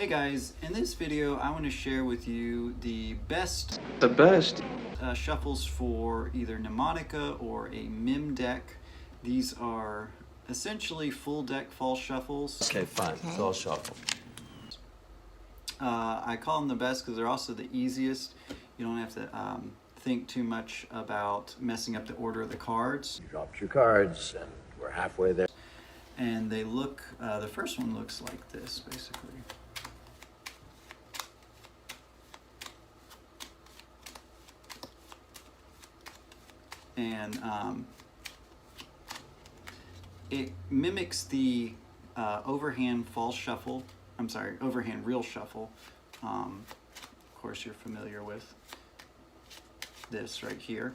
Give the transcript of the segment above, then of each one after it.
Hey guys, in this video I want to share with you the best shuffles for either Mnemonica or a Mem Deck. These are essentially full deck fall shuffles. Okay, fine. So I'll shuffle. I call them the best because they're also the easiest. You don't have to think too much about messing up the order of the cards. You dropped your cards, and we're halfway there. And they look, the first one looks like this, basically. And it mimics the overhand false shuffle. I'm sorry, overhand real shuffle. Of course, you're familiar with this right here.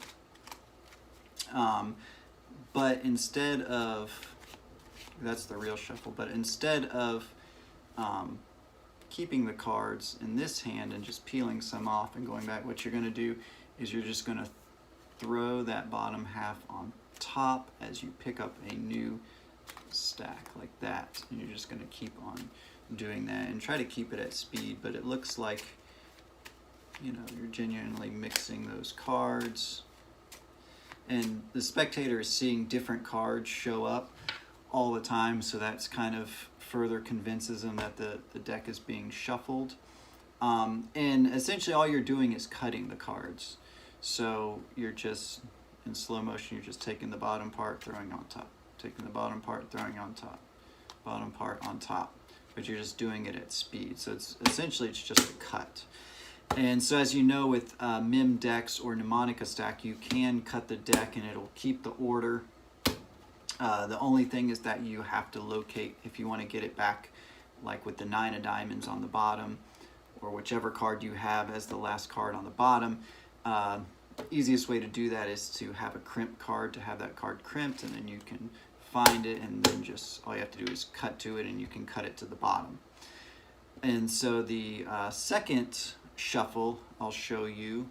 But instead of, that's the real shuffle, but instead of keeping the cards in this hand and just peeling some off and going back, what you're going to do is you're just going to throw that bottom half on top as you pick up a new stack like that. And you're just going to keep on doing that and try to keep it at speed, but it looks like, you know, you're genuinely mixing those cards. And the spectator is seeing different cards show up all the time, so that's kind of further convinces them that the deck is being shuffled. And essentially all you're doing is cutting the cards. So you're just, in slow motion, you're just taking the bottom part, throwing on top, taking the bottom part, throwing on top, bottom part on top, but you're just doing it at speed. So it's essentially, it's just a cut. And so as you know, with Mem decks or Mnemonica stack, you can cut the deck and it'll keep the order. The only thing is that you have to locate, if you want to get it back, like with the 9 of diamonds on the bottom, or whichever card you have as the last card on the bottom. Easiest way to do that is to have a crimp card, to have that card crimped, and then you can find it, and then just all you have to do is cut to it, and you can cut it to the bottom. And so the second shuffle I'll show you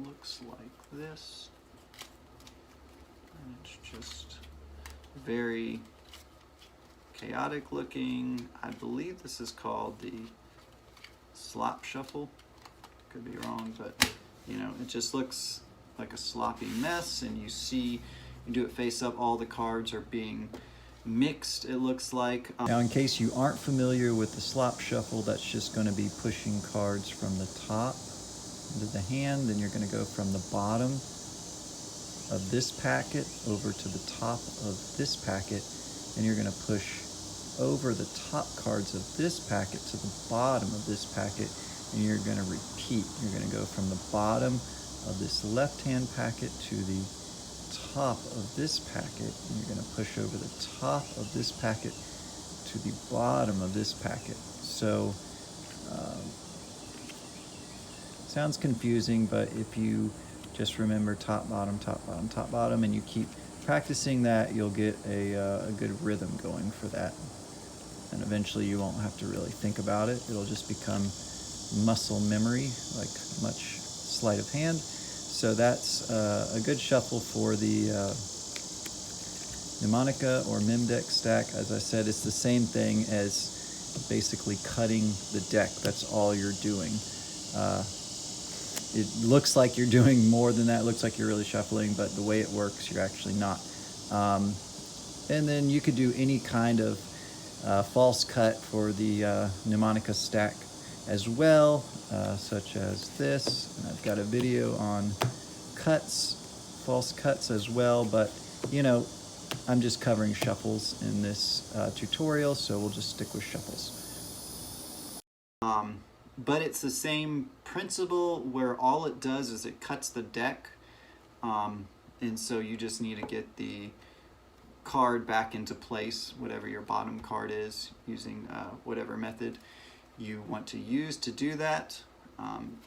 looks like this, and it's just very chaotic looking. I believe this is called the slop shuffle. Could be wrong, but you know, it just looks like a sloppy mess, and you see, you do it face up, all the cards are being mixed, it looks like. Now, in case you aren't familiar with the slop shuffle, that's just going to be pushing cards from the top into the hand. Then you're going to go from the bottom of this packet over to the top of this packet, and you're going to push over the top cards of this packet to the bottom of this packet, and you're going to repeat. You're going to go from the bottom of this left-hand packet to the top of this packet, and you're going to push over the top of this packet to the bottom of this packet. So, sounds confusing, but if you just remember top, bottom, top, bottom, top, bottom, and you keep practicing that, you'll get a good rhythm going for that. And eventually you won't have to really think about it. It'll just become muscle memory, like much sleight of hand. So that's a good shuffle for the Mnemonica or Mem Deck stack. As I said, it's the same thing as basically cutting the deck. That's all you're doing. It looks like you're doing more than that. It looks like you're really shuffling, but the way it works, you're actually not. And then you could do any kind of false cut for the Mnemonica stack as well, such as this. And I've got a video on cuts, false cuts as well, but you know, I'm just covering shuffles in this tutorial, so we'll just stick with shuffles. But it's the same principle where all it does is it cuts the deck, and so you just need to get the card back into place, whatever your bottom card is, using whatever method you want to use to do that,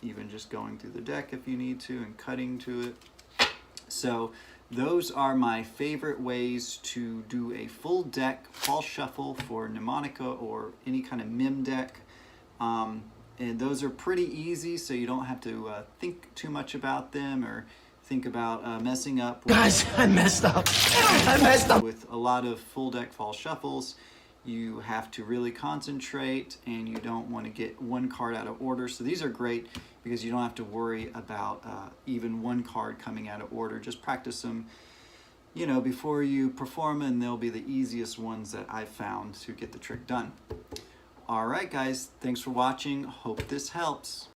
even just going through the deck if you need to and cutting to it. So those are my favorite ways to do a full deck fall shuffle for Mnemonica or any kind of Mem deck. And those are pretty easy, so you don't have to think too much about them or think about messing up. Guys, I messed up. I messed up. With a lot of full deck fall shuffles, you have to really concentrate and you don't want to get one card out of order. So these are great because you don't have to worry about even one card coming out of order. Just practice them, you know, before you perform, and they'll be the easiest ones that I've found to get the trick done. All right, guys, thanks for watching. Hope this helps.